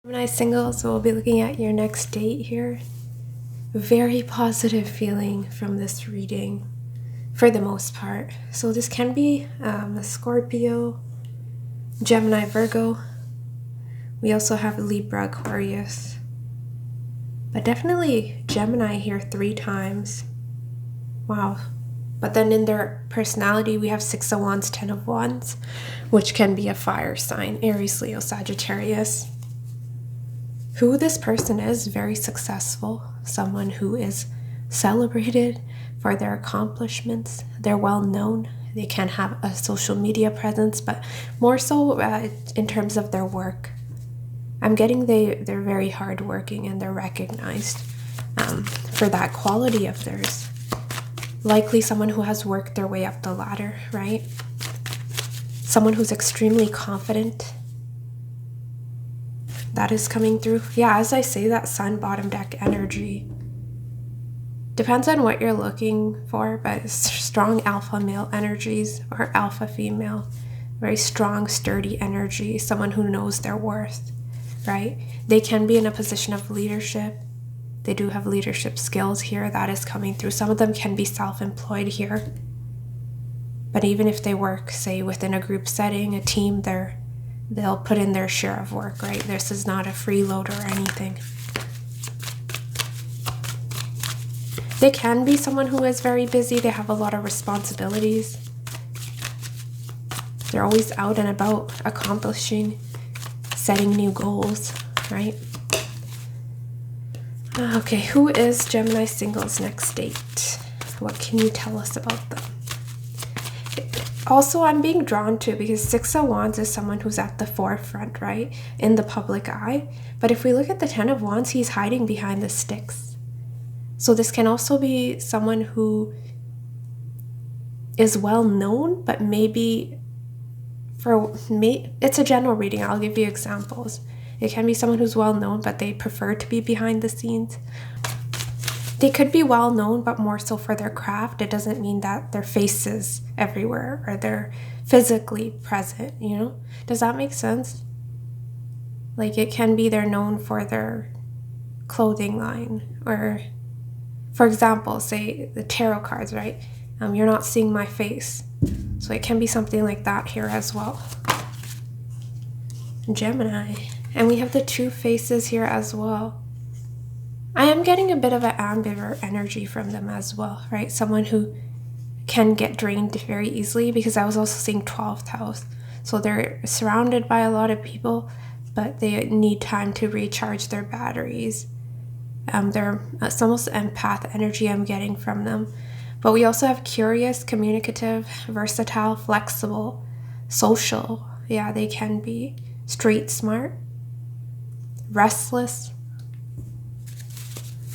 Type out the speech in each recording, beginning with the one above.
Gemini single, so we'll be looking at your next date here. Very positive feeling from this reading for the most part. So this can be a Scorpio, Gemini, Virgo. We also have Libra, Aquarius. But definitely Gemini here 3 times. Wow. But then in their personality, we have 6 of Wands, 10 of Wands, which can be a fire sign, Aries, Leo, Sagittarius. Who this person is, very successful, someone who is celebrated for their accomplishments. They're well known. They can have a social media presence, but more so in terms of their work. I'm getting they're very hardworking and they're recognized for that quality of theirs. Likely someone who has worked their way up the ladder, right? Someone who's extremely confident. That is coming through. Yeah, as I say, that Sun bottom deck energy. Depends on what you're looking for, but strong alpha male energies or alpha female. Very strong, sturdy energy. Someone who knows their worth, right? They can be in a position of leadership. They do have leadership skills here. That is coming through. Some of them can be self-employed here. But even if they work, say, within a group setting, a team, they'll put in their share of work, right? This is not a freeloader or anything. They can be someone who is very busy. They have a lot of responsibilities. They're always out and about, accomplishing, setting new goals, right? Okay, who is Gemini single's next date? What can you tell us about them? Also, I'm being drawn to because 6 of Wands is someone who's at the forefront, right? In the public eye. But if we look at the 10 of Wands, he's hiding behind the sticks. So this can also be someone who is well known, but maybe it's a general reading. I'll give you examples. It can be someone who's well known, but they prefer to be behind the scenes. They could be well known, but more so for their craft. It doesn't mean that their face is everywhere or they're physically present, you know? Does that make sense? Like it can be they're known for their clothing line or, for example, say the tarot cards, right? You're not seeing my face. So it can be something like that here as well. Gemini. And we have the 2 faces here as well. I am getting a bit of an ambivert energy from them as well, right? Someone who can get drained very easily because I was also seeing 12th house. So they're surrounded by a lot of people, but they need time to recharge their batteries. It's almost empath energy I'm getting from them. But we also have curious, communicative, versatile, flexible, social. Yeah, they can be street smart, restless.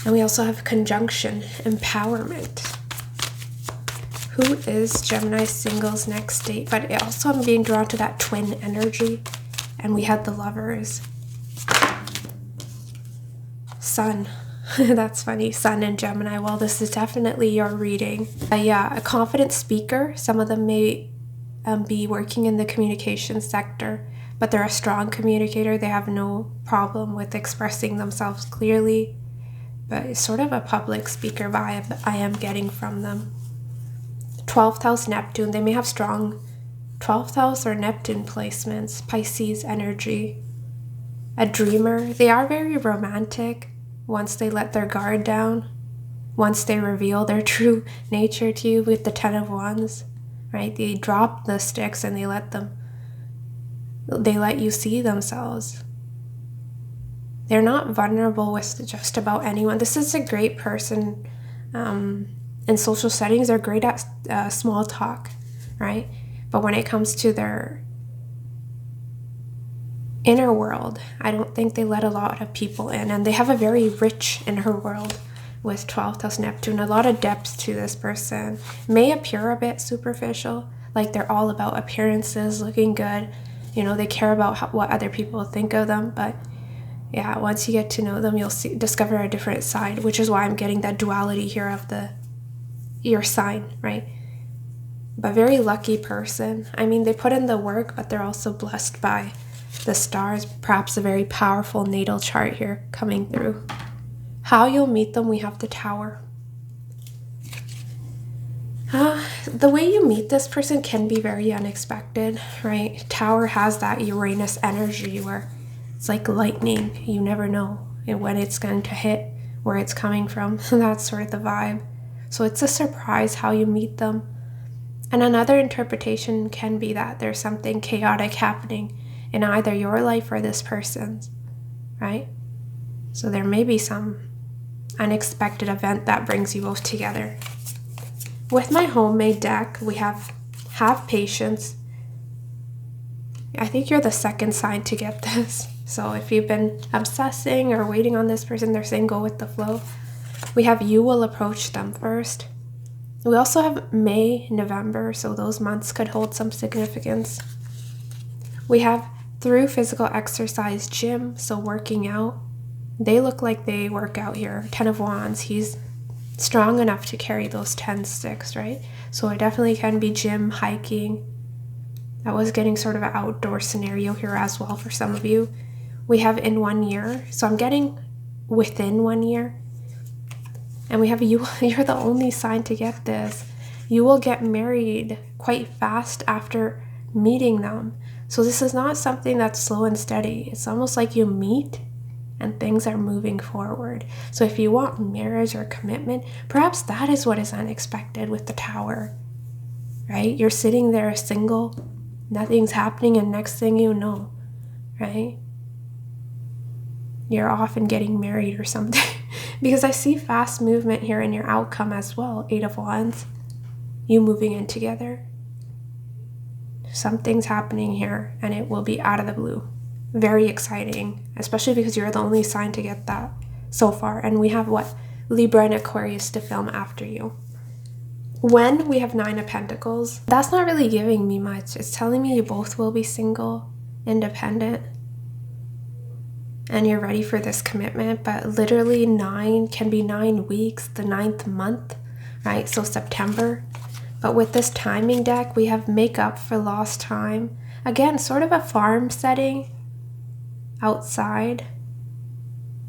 And we also have conjunction, empowerment. Who is Gemini single's next date? But also I'm being drawn to that twin energy. And we had the Lovers. Sun. That's funny. Sun and Gemini. Well, this is definitely your reading. Yeah, a confident speaker. Some of them may be working in the communication sector, but they're a strong communicator. They have no problem with expressing themselves clearly. But it's sort of a public speaker vibe I am getting from them. 12th house Neptune. They may have strong 12th house or Neptune placements. Pisces energy. A dreamer. They are very romantic once they let their guard down. Once they reveal their true nature to you with the 10 of Wands. Right? They drop the sticks and they let you see themselves. They're not vulnerable with just about anyone. This is a great person in social settings. They're great at small talk, right? But when it comes to their inner world, I don't think they let a lot of people in. And they have a very rich inner world with 12th house Neptune. A lot of depth to this person. May appear a bit superficial, like they're all about appearances, looking good. You know, they care about what other people think of them, but yeah, once you get to know them, you'll discover a different side, which is why I'm getting that duality here of your sign, right? But very lucky person. I mean, they put in the work, but they're also blessed by the stars, perhaps a very powerful natal chart here coming through. How you'll meet them, we have the Tower. The way you meet this person can be very unexpected, right? Tower has that Uranus energy where it's like lightning. You never know when it's going to hit, where it's coming from. That's sort of the vibe. So it's a surprise how you meet them. And another interpretation can be that there's something chaotic happening in either your life or this person's, right? So there may be some unexpected event that brings you both together. With my homemade deck, we have patience. I think you're the second sign to get this. So if you've been obsessing or waiting on this person, they're saying go with the flow. We have you will approach them first. We also have May, November, so those months could hold some significance. We have through physical exercise, gym, so working out. They look like they work out here. 10 of Wands, he's strong enough to carry those 10 sticks, right? So it definitely can be gym, hiking. I was getting sort of an outdoor scenario here as well for some of you. We have in 1 year, so I'm getting within 1 year. And we have you, you're the only sign to get this. You will get married quite fast after meeting them. So this is not something that's slow and steady. It's almost like you meet and things are moving forward. So if you want marriage or commitment, perhaps that is what is unexpected with the Tower, right? You're sitting there single, nothing's happening, and next thing you know, right? You're off and getting married or something. Because I see fast movement here in your outcome as well. 8 of Wands, you moving in together. Something's happening here and it will be out of the blue. Very exciting, especially because you're the only sign to get that so far. And we have what? Libra and Aquarius to film after you. When we have 9 of Pentacles, that's not really giving me much. It's telling me you both will be single, independent, and you're ready for this commitment. But literally 9 can be 9 weeks, the 9th month, right? So September. But with this timing deck, we have make up for lost time. Again, sort of a farm setting outside,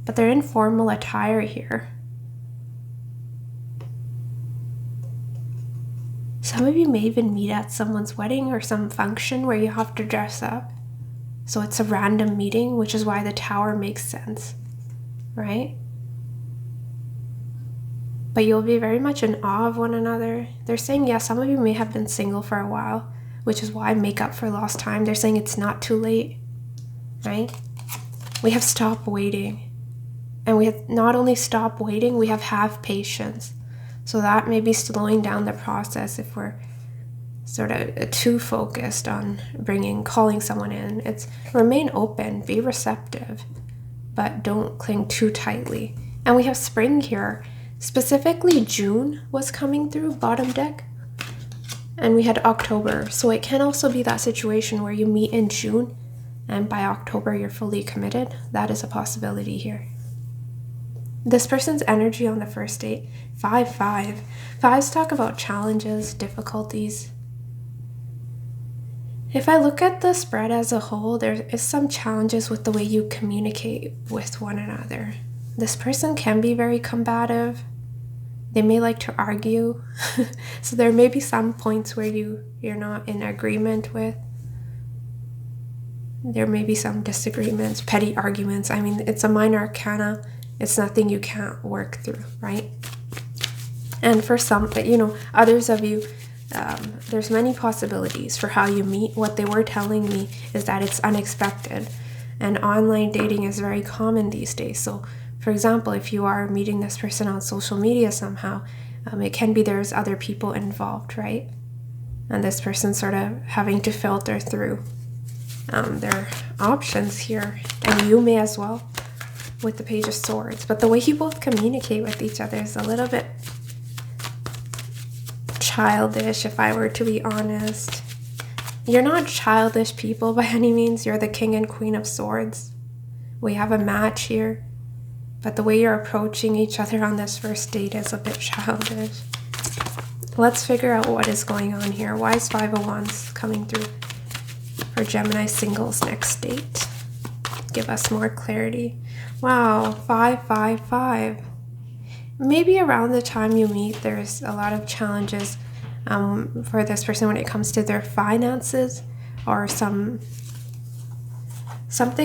but they're in formal attire here. Some of you may even meet at someone's wedding or some function where you have to dress up. So it's a random meeting, which is why the Tower makes sense, right? But you'll be very much in awe of one another. They're saying, yeah, some of you may have been single for a while, which is why make up for lost time. They're saying it's not too late, right? We have stop waiting. And we have not only stop waiting, we have patience. So that may be slowing down the process if we're sort of too focused on calling someone in. It's remain open, be receptive, but don't cling too tightly. And we have spring here. Specifically June was coming through, bottom deck. And we had October. So it can also be that situation where you meet in June and by October you're fully committed. That is a possibility here. This person's energy on the first date, 5-5. Fives talk about challenges, difficulties. If I look at the spread as a whole, there is some challenges with the way you communicate with one another. This person can be very combative. They may like to argue. So there may be some points where you're not in agreement with. There may be some disagreements, petty arguments. I mean, it's a minor arcana. It's nothing you can't work through, right? And for some, others of you, there's many possibilities for how you meet. What they were telling me is that it's unexpected. And online dating is very common these days. So, for example, if you are meeting this person on social media somehow, it can be there's other people involved, right? And this person's sort of having to filter through their options here. And you may as well, with the Page of Swords. But the way you both communicate with each other is a little bit childish, if I were to be honest. You're not childish people by any means. You're the King and Queen of Swords. We have a match here. But the way you're approaching each other on this first date is a bit childish. Let's figure out what is going on here. Why is 5 of Wands coming through for Gemini singles next date. Give us more clarity. Wow, 555. Maybe around the time you meet, there's a lot of challenges for this person when it comes to their finances, or something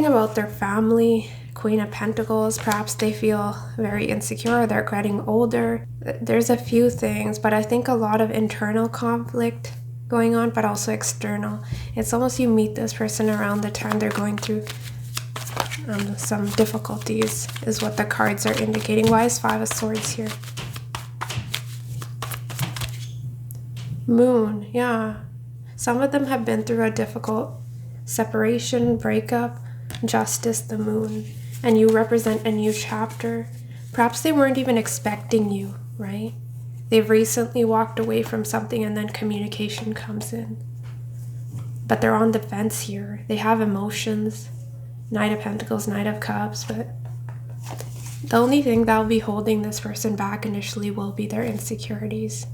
about their family. Queen of Pentacles, perhaps they feel very insecure, they're getting older. There's a few things, but I think a lot of internal conflict going on, but also external. It's almost you meet this person around the time they're going through some difficulties, is what the cards are indicating. Why is 5 of Swords here? Moon, yeah. Some of them have been through a difficult separation, breakup. Justice, the Moon. And you represent a new chapter. Perhaps they weren't even expecting you, right? They've recently walked away from something and then communication comes in. But they're on the fence here. They have emotions. Knight of Pentacles, Knight of Cups, but the only thing that will be holding this person back initially will be their insecurities.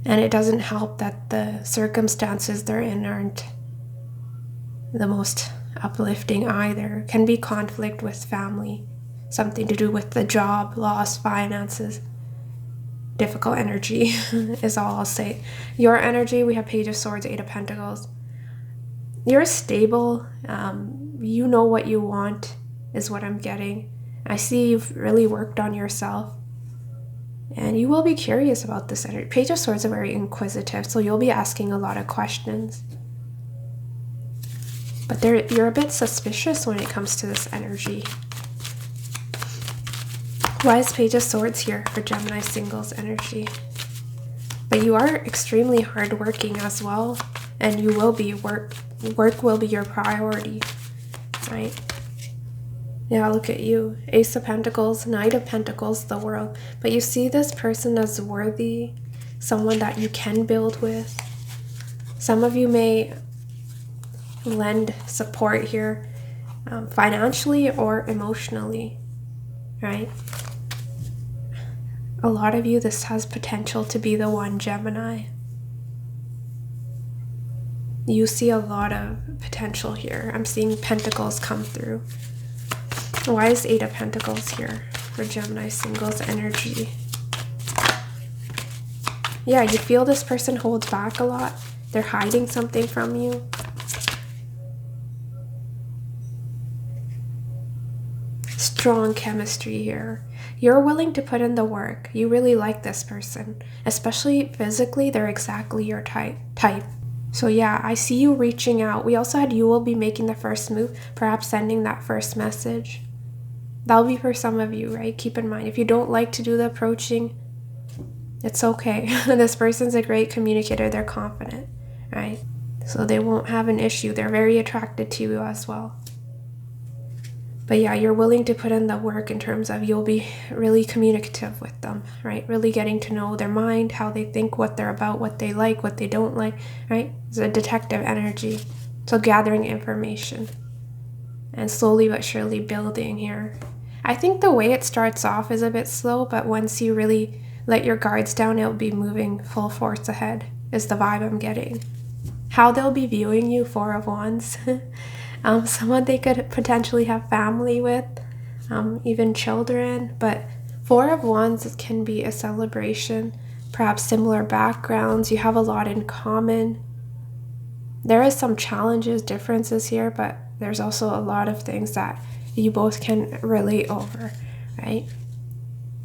And it doesn't help that the circumstances they're in aren't the most uplifting either. Can be conflict with family, something to do with the job, loss, finances. Difficult energy is all I'll say. Your energy, we have Page of Swords, 8 of Pentacles. You're stable. You know what you want is what I'm getting. I see you've really worked on yourself. And you will be curious about this energy. Page of Swords are very inquisitive, so you'll be asking a lot of questions. But you're a bit suspicious when it comes to this energy. Why is Page of Swords here for Gemini singles energy? But you are extremely hardworking as well, and you will be work will be your priority, right? Yeah, look at you. Ace of Pentacles, Knight of Pentacles, the World. But you see this person as worthy, someone that you can build with. Some of you may lend support here, financially or emotionally, right? A lot of you, this has potential to be the one, Gemini. You see a lot of potential here. I'm seeing Pentacles come through. Why is 8 of Pentacles here for Gemini singles energy? Yeah, you feel this person holds back a lot. They're hiding something from you. Strong chemistry here. You're willing to put in the work. You really like this person, especially physically. They're exactly your type. So yeah, I see you reaching out. We also had you will be making the first move, perhaps sending that first message. That'll be for some of you, right? Keep in mind, if you don't like to do the approaching, it's okay. This person's a great communicator. They're confident, right? So they won't have an issue. They're very attracted to you as well. But yeah, you're willing to put in the work in terms of you'll be really communicative with them, right? Really getting to know their mind, how they think, what they're about, what they like, what they don't like, right? It's a detective energy. So gathering information and slowly but surely building here. I think the way it starts off is a bit slow, but once you really let your guards down, it'll be moving full force ahead, is the vibe I'm getting. How they'll be viewing you, 4 of Wands. Someone they could potentially have family with, even children, but 4 of Wands can be a celebration, perhaps similar backgrounds, you have a lot in common. There is some challenges, differences here, but there's also a lot of things that you both can relate over, right?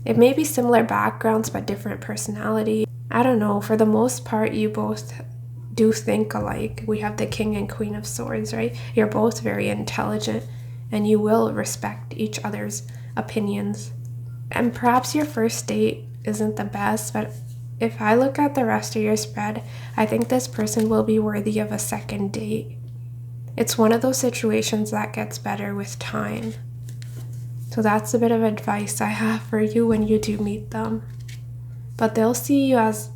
It may be similar backgrounds, but different personality. I don't know, for the most part, you both do think alike. We have the King and Queen of Swords, right? You're both very intelligent and you will respect each other's opinions. And perhaps your first date isn't the best, but if I look at the rest of your spread, I think this person will be worthy of a second date. It's one of those situations that gets better with time. So that's a bit of advice I have for you when you do meet them. But they'll see you as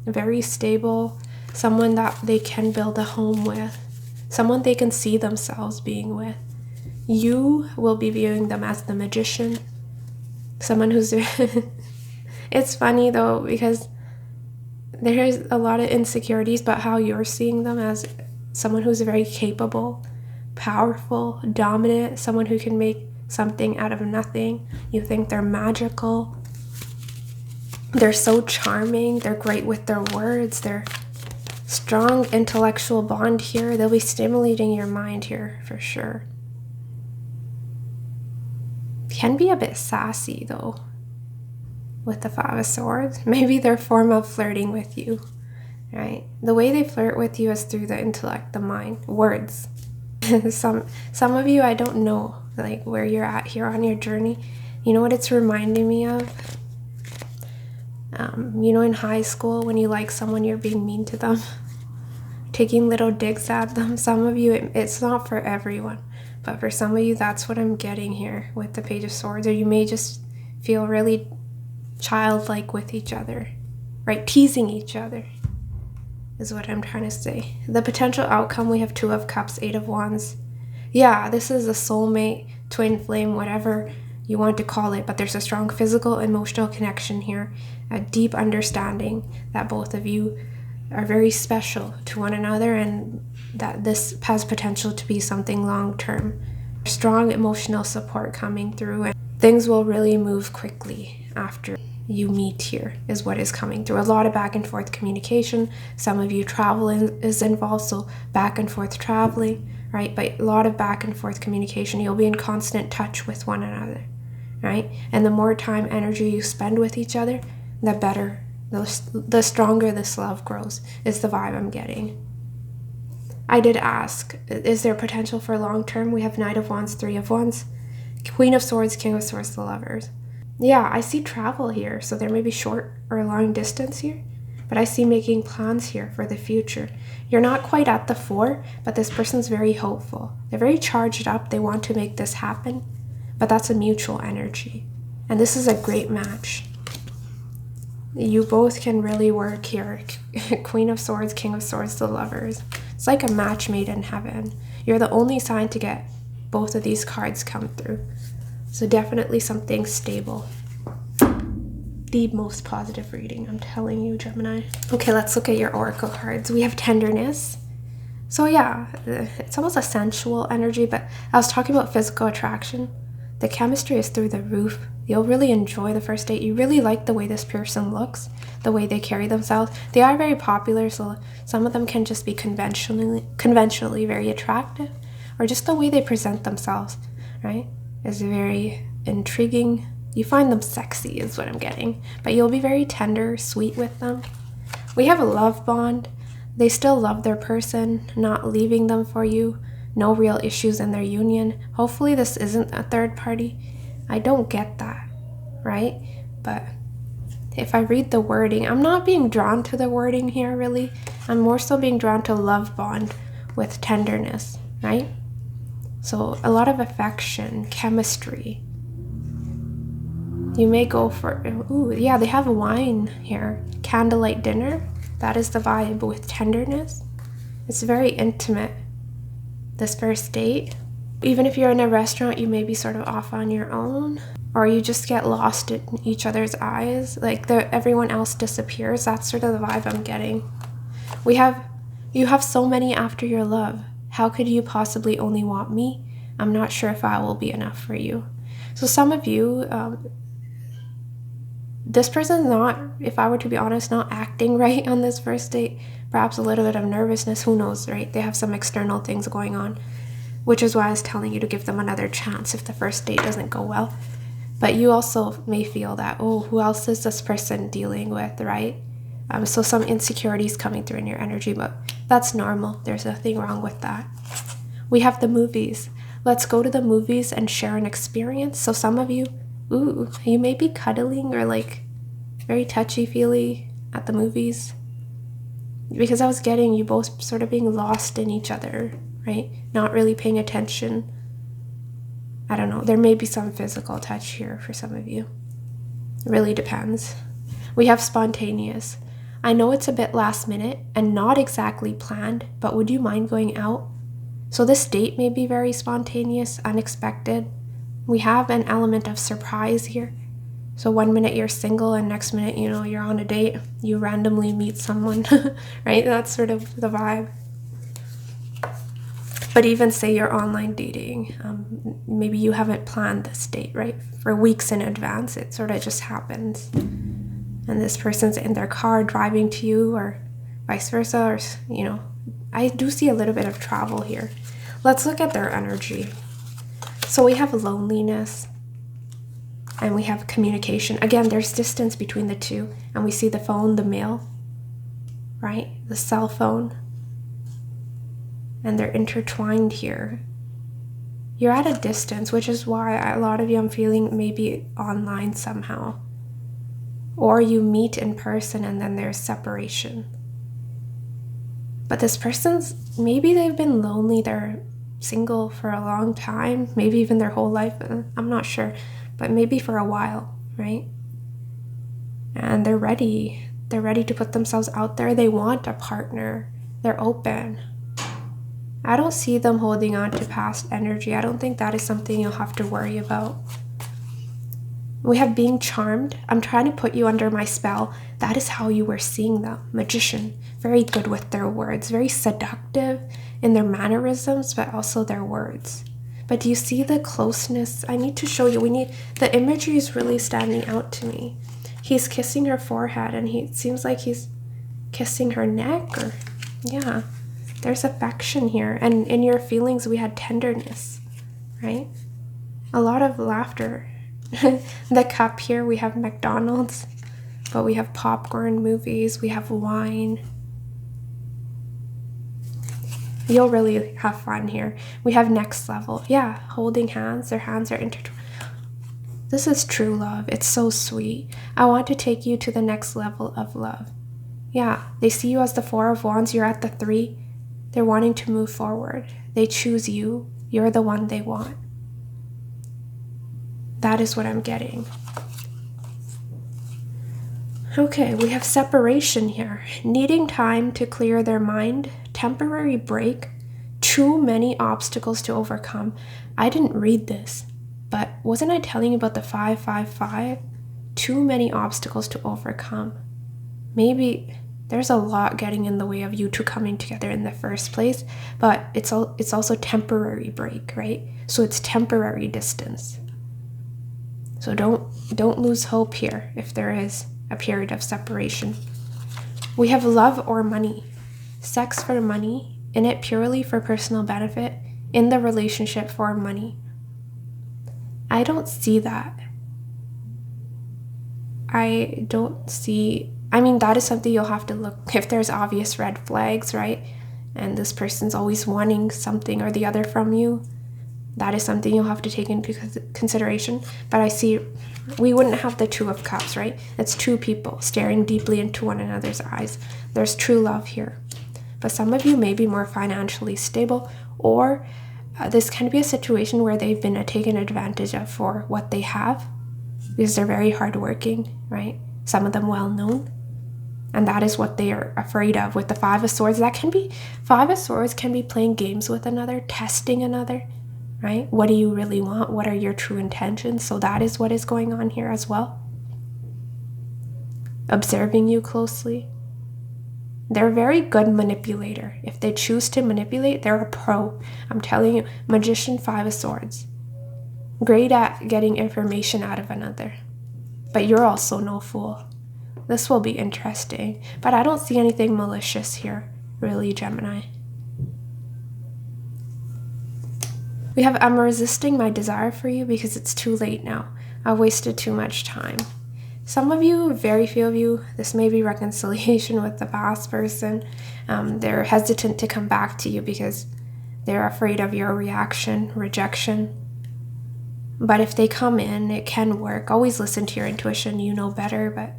very stable, someone that they can build a home with, someone they can see themselves being with. You will be viewing them as the magician, someone who's it's funny though, because there's a lot of insecurities, but how you're seeing them as someone who's very capable, powerful, dominant, someone who can make something out of nothing. You think they're magical. They're so charming. They're great with their words. They're strong intellectual bond here. They'll be stimulating your mind here for sure. Can be a bit sassy though with the Five of Swords. Maybe their form of flirting with you, right? The way they flirt with you is through the intellect, the mind, words. Some of you, I don't know like where you're at here on your journey. You know what it's reminding me of? In high school when you like someone, you're being mean to them, taking little digs at them. Some of you, it's not for everyone, but for some of you, that's what I'm getting here with the Page of Swords. Or you may just feel really childlike with each other, right? Teasing each other is what I'm trying to say. The potential outcome, we have Two of Cups, Eight of Wands. Yeah, this is a soulmate, twin flame, whatever you want to call it, but there's a strong physical, emotional connection here, a deep understanding that both of you are very special to one another and that this has potential to be something long-term. Strong emotional support coming through, and things will really move quickly after you meet here is what is coming through. A lot of back and forth communication. Some of you travel is involved, so back and forth traveling, right? But a lot of back and forth communication. You'll be in constant touch with one another, right? And the more time, energy you spend with each other, the better, the stronger this love grows, is the vibe I'm getting. I did ask, is there potential for long-term? We have Knight of Wands, Three of Wands, Queen of Swords, King of Swords, the Lovers. Yeah, I see travel here, so there may be short or long distance here, but I see making plans here for the future. You're not quite at the 4, but this person's very hopeful. They're very charged up. They want to make this happen, but that's a mutual energy. And this is a great match. You both can really work here. Queen of Swords, King of Swords, the Lovers. It's like a match made in heaven. You're the only sign to get both of these cards come through. So definitely something stable. The most positive reading, I'm telling you, Gemini. Okay, let's look at your oracle cards. We have tenderness. So yeah, it's almost a sensual energy, but I was talking about physical attraction. The chemistry is through the roof. You'll really enjoy the first date. You really like the way this person looks, the way they carry themselves. They are very popular, so some of them can just be conventionally very attractive, or just the way they present themselves, right, is very intriguing. You find them sexy is what I'm getting, but you'll be very tender, sweet with them. We have a love bond. They still love their person, not leaving them for you. No real issues in their union. Hopefully this isn't a third party. I don't get that, right? But if I read the wording, I'm not being drawn to the wording here, really. I'm more so being drawn to love bond with tenderness, right? So a lot of affection, chemistry. You may go for, ooh, yeah, they have wine here. Candlelight dinner. That is the vibe with tenderness. It's very intimate, this first date. Even if you're in a restaurant, you may be sort of off on your own, or you just get lost in each other's eyes. Like everyone else disappears. That's sort of the vibe I'm getting. You have so many after your love. How could you possibly only want me? I'm not sure if I will be enough for you. So some of you, this person's not, if I were to be honest, not acting right on this first date. Perhaps a little bit of nervousness, who knows, right? They have some external things going on, which is why I was telling you to give them another chance if the first date doesn't go well. But you also may feel that, oh, who else is this person dealing with, right? So some insecurities coming through in your energy, but that's normal. There's nothing wrong with that. We have the movies. Let's go to the movies and share an experience. So some of you, ooh, you may be cuddling or like very touchy-feely at the movies. Because I was getting you both sort of being lost in each other, right? Not really paying attention. I don't know. There may be some physical touch here for some of you. It really depends. We have spontaneous. I know it's a bit last minute and not exactly planned, but would you mind going out? So this date may be very spontaneous, unexpected. We have an element of surprise here. So one minute you're single and next minute, you're on a date. You randomly meet someone, right? That's sort of the vibe. But even say you're online dating, maybe you haven't planned this date, right? For weeks in advance, it sort of just happens. And this person's in their car driving to you, or vice versa, or, you know, I do see a little bit of travel here. Let's look at their energy. So we have loneliness and we have communication. Again, there's distance between the two, and we see the phone, the mail, right? The cell phone. And they're intertwined here. You're at a distance, which is why a lot of you, I'm feeling, maybe online somehow. Or you meet in person and then there's separation. But this person's, maybe they've been lonely, they're single for a long time, maybe even their whole life, I'm not sure, but maybe for a while, right? And they're ready to put themselves out there. They want a partner, they're open. I don't see them holding on to past energy. I don't think that is something you'll have to worry about. We have being charmed. I'm trying to put you under my spell. That is how you were seeing them. Magician, very good with their words, very seductive in their mannerisms, but also their words. But do you see the closeness? I need to show you. The imagery is really standing out to me. He's kissing her forehead, and it seems like he's kissing her neck, or yeah. There's affection here, and in your feelings we had tenderness, right? A lot of laughter. The cup here, we have McDonald's, but we have popcorn, movies, we have wine. You'll really have fun here. We have next level. Yeah, holding hands, their hands are intertwined. This is true love. It's so sweet. I want to take you to the next level of love. Yeah, they see you as the 4 of Wands, you're at the 3. They're wanting to move forward. They choose you. You're the one they want. That is what I'm getting. Okay, we have separation here. Needing time to clear their mind. Temporary break. Too many obstacles to overcome. I didn't read this, but wasn't I telling you about the 555? Too many obstacles to overcome. Maybe there's a lot getting in the way of you two coming together in the first place, but it's also temporary break, right? So it's temporary distance. So don't lose hope here if there is a period of separation. We have love or money. Sex for money, in it purely for personal benefit, in the relationship for money. I don't see that. I mean, that is something you'll have to look, if there's obvious red flags, right? And this person's always wanting something or the other from you. That is something you'll have to take into consideration. But I see we wouldn't have the 2 of Cups, right? It's 2 people staring deeply into one another's eyes. There's true love here. But some of you may be more financially stable, or this can be a situation where they've been taken advantage of for what they have, because they're very hardworking, right? Some of them well known. And that is what they are afraid of with the 5 of Swords. 5 of Swords can be playing games with another, testing another, right? What do you really want? What are your true intentions? So that is what is going on here as well. Observing you closely. They're a very good manipulator. If they choose to manipulate, they're a pro. I'm telling you, Magician, 5 of Swords. Great at getting information out of another. But you're also no fool. This will be interesting. But I don't see anything malicious here, really, Gemini. We have, I'm resisting my desire for you because it's too late now. I've wasted too much time. Some of you, very few of you, this may be reconciliation with the past person. They're hesitant to come back to you because they're afraid of your reaction, rejection. But if they come in, it can work. Always listen to your intuition. You know better, but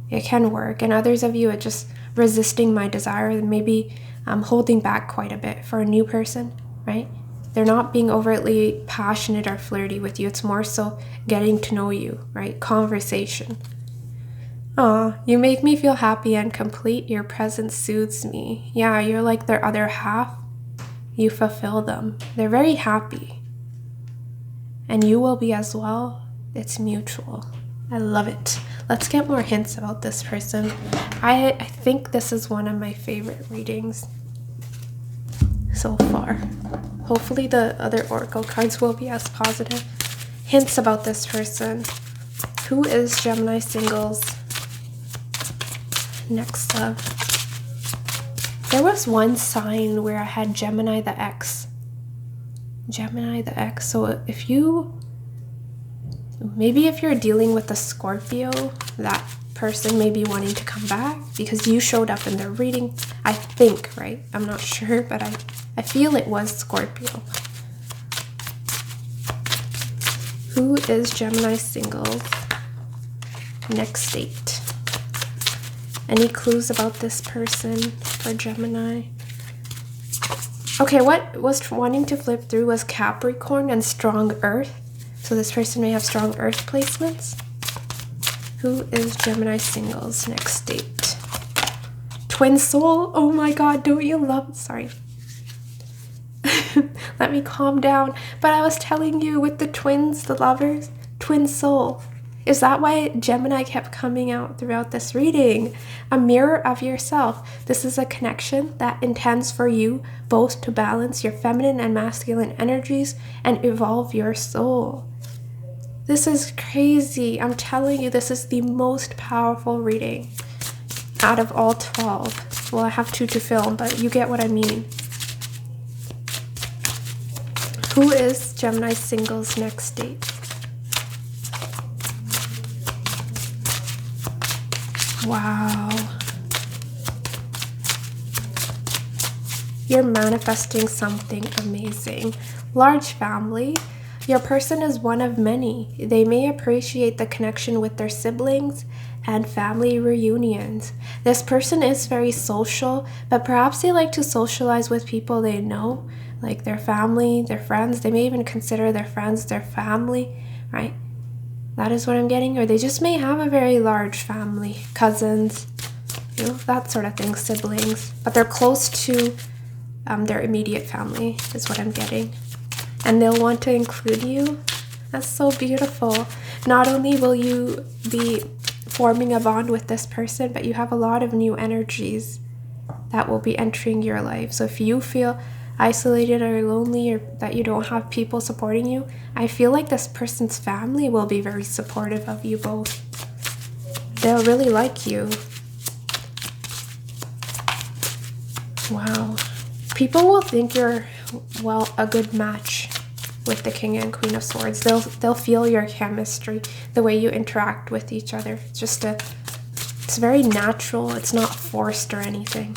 it can work. And others of you are just resisting my desire and maybe holding back quite a bit for a new person, right? They're not being overtly passionate or flirty with you. It's more so getting to know you, right? Conversation. Aw, you make me feel happy and complete. Your presence soothes me. Yeah, you're like their other half. You fulfill them. They're very happy. And you will be as well. It's mutual. I love it. Let's get more hints about this person. I think this is one of my favorite readings. so far. Hopefully the other oracle cards will be as positive. Hints about this person. Who is Gemini singles next love? There was one sign where I had Gemini the X. Gemini the X. So maybe if you're dealing with a Scorpio, that person may be wanting to come back because you showed up in their reading. I think, right? I'm not sure, but I feel it was Scorpio. Who is Gemini singles next date? Any clues about this person for Gemini? Okay, what was wanting to flip through was Capricorn and strong earth. So this person may have strong earth placements. Who is Gemini singles next date? Twin soul. Oh my god, don't you love... Sorry. Let me calm down. But I was telling you with the twins, the lovers, twin soul. Is that why Gemini kept coming out throughout this reading? A mirror of yourself. This is a connection that intends for you both to balance your feminine and masculine energies and evolve your soul. This is crazy. I'm telling you, this is the most powerful reading out of all 12. Well, I have 2 to film, but you get what I mean. Who is Gemini singles next date? Wow. You're manifesting something amazing. Large family. Your person is one of many. They may appreciate the connection with their siblings and family reunions. This person is very social, but perhaps they like to socialize with people they know, like their family, their friends. They may even consider their friends their family, right? That is what I'm getting. Or they just may have a very large family, cousins, that sort of thing, siblings. But they're close to their immediate family is what I'm getting. And they'll want to include you. That's so beautiful. Not only will you be forming a bond with this person, but you have a lot of new energies that will be entering your life. So if you feel isolated or lonely or that you don't have people supporting you, I feel like this person's family will be very supportive of you both. They'll really like you. Wow. People will think you're, well, a good match with the King and Queen of Swords. They'll feel your chemistry, the way you interact with each other. It's very natural. It's not forced or anything.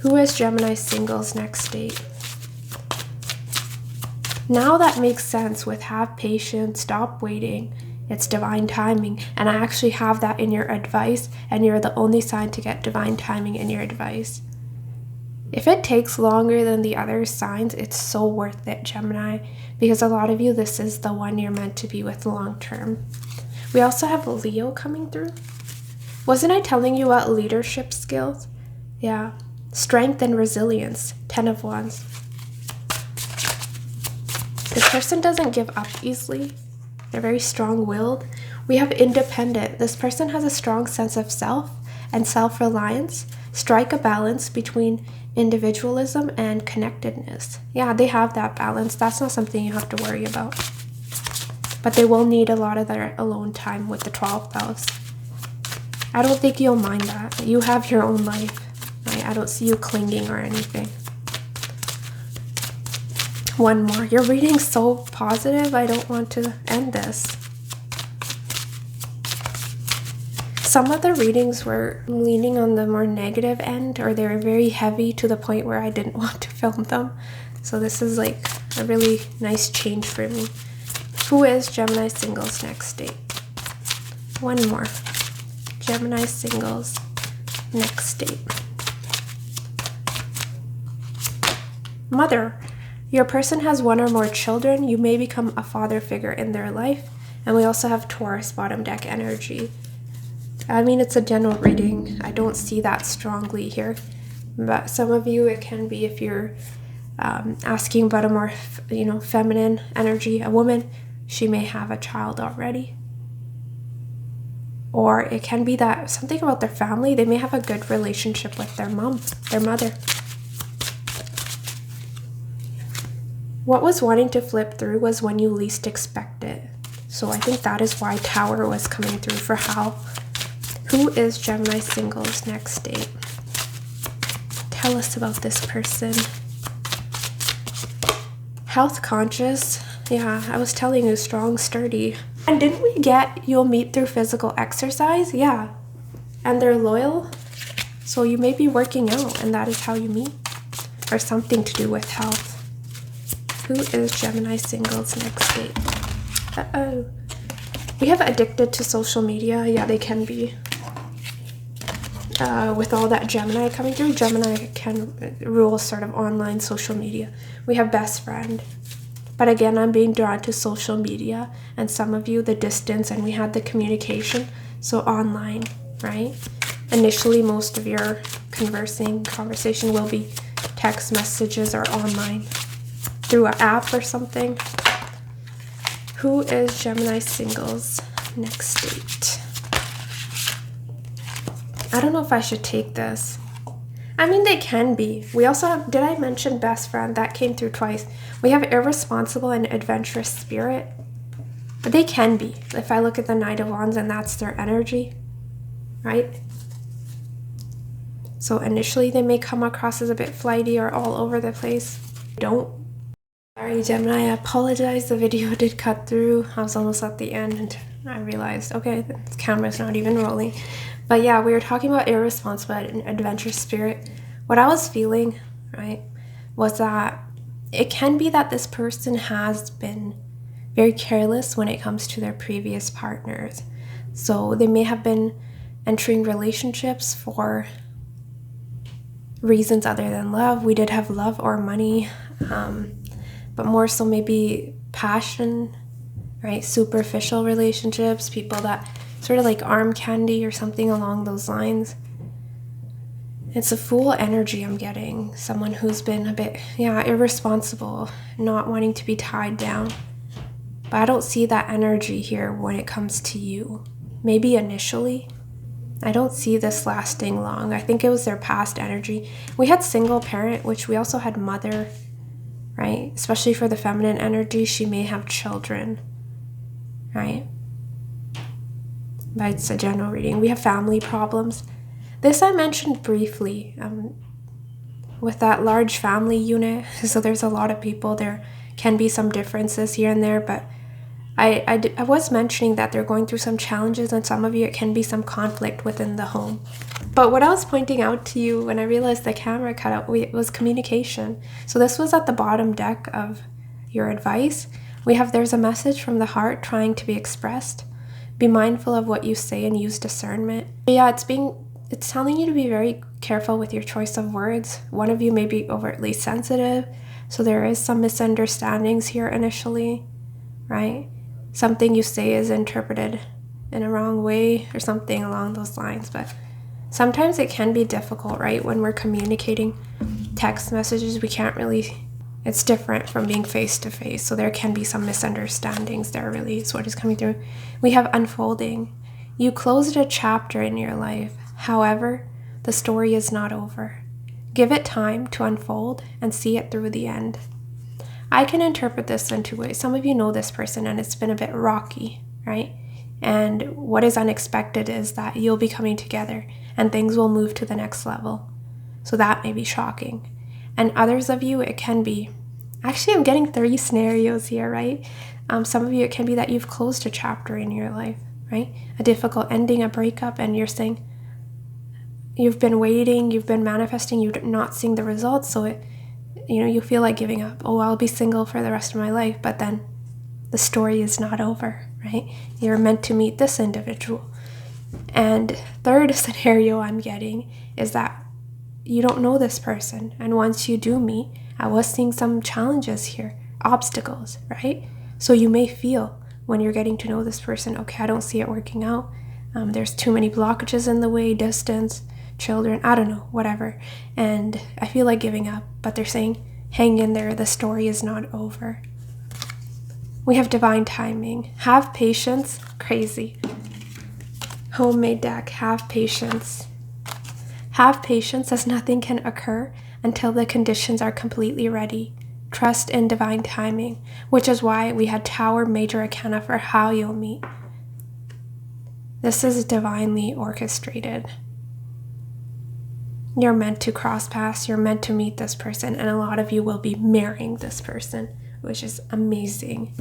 Who is Gemini singles next date? Now that makes sense with have patience, stop waiting. It's divine timing. And I actually have that in your advice, and you're the only sign to get divine timing in your advice. If it takes longer than the other signs, it's so worth it, Gemini, because a lot of you, this is the one you're meant to be with long term. We also have Leo coming through. Wasn't I telling you about leadership skills? Yeah. Strength and resilience. 10 of Wands. This person doesn't give up easily. They're very strong-willed. We have independent. This person has a strong sense of self and self-reliance. Strike a balance between individualism and connectedness. Yeah, they have that balance. That's not something you have to worry about. But they will need a lot of their alone time with the 12th house. I don't think you'll mind that. You have your own life. Right? I don't see you clinging or anything. One more. Your reading's so positive, I don't want to end this. Some of the readings were leaning on the more negative end, or they were very heavy to the point where I didn't want to film them. So this is like a really nice change for me. Who is Gemini singles next date? One more. Gemini singles next date. Mother. Your person has one or more children. You may become a father figure in their life. And we also have Taurus bottom deck energy. I mean, it's a general reading. I don't see that strongly here. But some of you, it can be if you're asking about a more, feminine energy. A woman, she may have a child already. Or it can be that something about their family. They may have a good relationship with their mom, their mother. What was wanting to flip through was when you least expect it. So I think that is why Tower was coming through for Hal. Who is Gemini singles next date? Tell us about this person. Health conscious. Yeah, I was telling you, strong, sturdy. And didn't we get you'll meet through physical exercise? Yeah. And they're loyal. So you may be working out and that is how you meet. Or something to do with health. Who is Gemini singles next date? Uh-oh. We have addicted to social media. Yeah, they can be. With all that Gemini coming through, Gemini can rule sort of online social media. We have best friend. But again, I'm being drawn to social media. And some of you, the distance, and we had the communication. So online, right? Initially, most of your conversation will be text messages or online. Through an app or something. Who is Gemini singles next date? I don't know if I should take this. I mean, they can be. We also have, did I mention best friend? That came through twice. We have irresponsible and adventurous spirit. But they can be. If I look at the Knight of Wands and that's their energy, right? So initially they may come across as a bit flighty or all over the place. Don't. Sorry, Gemini, I apologize. The video did cut through. I was almost at the end and I realized, okay, the camera's not even rolling. But yeah, we were talking about irresponsible and adventurous spirit. What I was feeling, right, was that it can be that this person has been very careless when it comes to their previous partners. So they may have been entering relationships for reasons other than love. We did have love or money, but more so maybe passion, right? Superficial relationships, people that sort of like arm candy or something along those lines. It's a fool energy I'm getting. Someone who's been a bit, irresponsible, not wanting to be tied down. But I don't see that energy here when it comes to you. Maybe initially. I don't see this lasting long. I think it was their past energy. We had single parent, which we also had mother, right? Especially for the feminine energy, she may have children, right? But it's a general reading. We have family problems. This I mentioned briefly with that large family unit. So there's a lot of people. There can be some differences here and there, but I was mentioning that they're going through some challenges, and some of you, it can be some conflict within the home. But what I was pointing out to you when I realized the camera cut out was communication. So this was at the bottom deck of your advice. We have, there's a message from the heart trying to be expressed. Be mindful of what you say and use discernment. But yeah, it's telling you to be very careful with your choice of words. One of you may be overtly sensitive, so there is some misunderstandings here initially, right? Something you say is interpreted in a wrong way or something along those lines. But sometimes it can be difficult, right? When we're communicating text messages, we can't really, it's different from being face to face. So there can be some misunderstandings there, really, is what is coming through. We have unfolding. You closed a chapter in your life. However, the story is not over. Give it time to unfold and see it through the end. I can interpret this in two ways. Some of you know this person and it's been a bit rocky, right? And what is unexpected is that you'll be coming together and things will move to the next level. So that may be shocking. And others of you, it can be, actually I'm getting 3 scenarios here, right? Some of you, it can be that you've closed a chapter in your life, right? A difficult ending, a breakup, and you're saying, you've been waiting, you've been manifesting, you're not seeing the results, so you feel like giving up. Oh, I'll be single for the rest of my life, but then the story is not over, right? You're meant to meet this individual. And third scenario I'm getting is that you don't know this person, and once you do meet, I was seeing some challenges here, obstacles, right? So you may feel when you're getting to know this person, okay, I don't see it working out. There's too many blockages in the way, distance, children, I don't know, whatever. And I feel like giving up, but they're saying, hang in there, the story is not over. We have divine timing. Have patience, crazy. Homemade deck, have patience. Have patience as nothing can occur until the conditions are completely ready. Trust in divine timing, which is why we had Tower Major Arcana for how you'll meet. This is divinely orchestrated. You're meant to cross paths, you're meant to meet this person, and a lot of you will be marrying this person, which is amazing.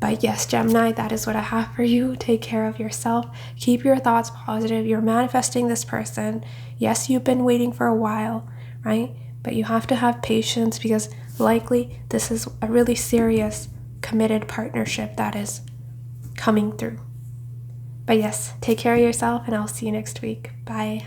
But yes, Gemini, that is what I have for you. Take care of yourself. Keep your thoughts positive. You're manifesting this person. Yes, you've been waiting for a while, right? But you have to have patience because likely this is a really serious, committed partnership that is coming through. But yes, take care of yourself and I'll see you next week. Bye.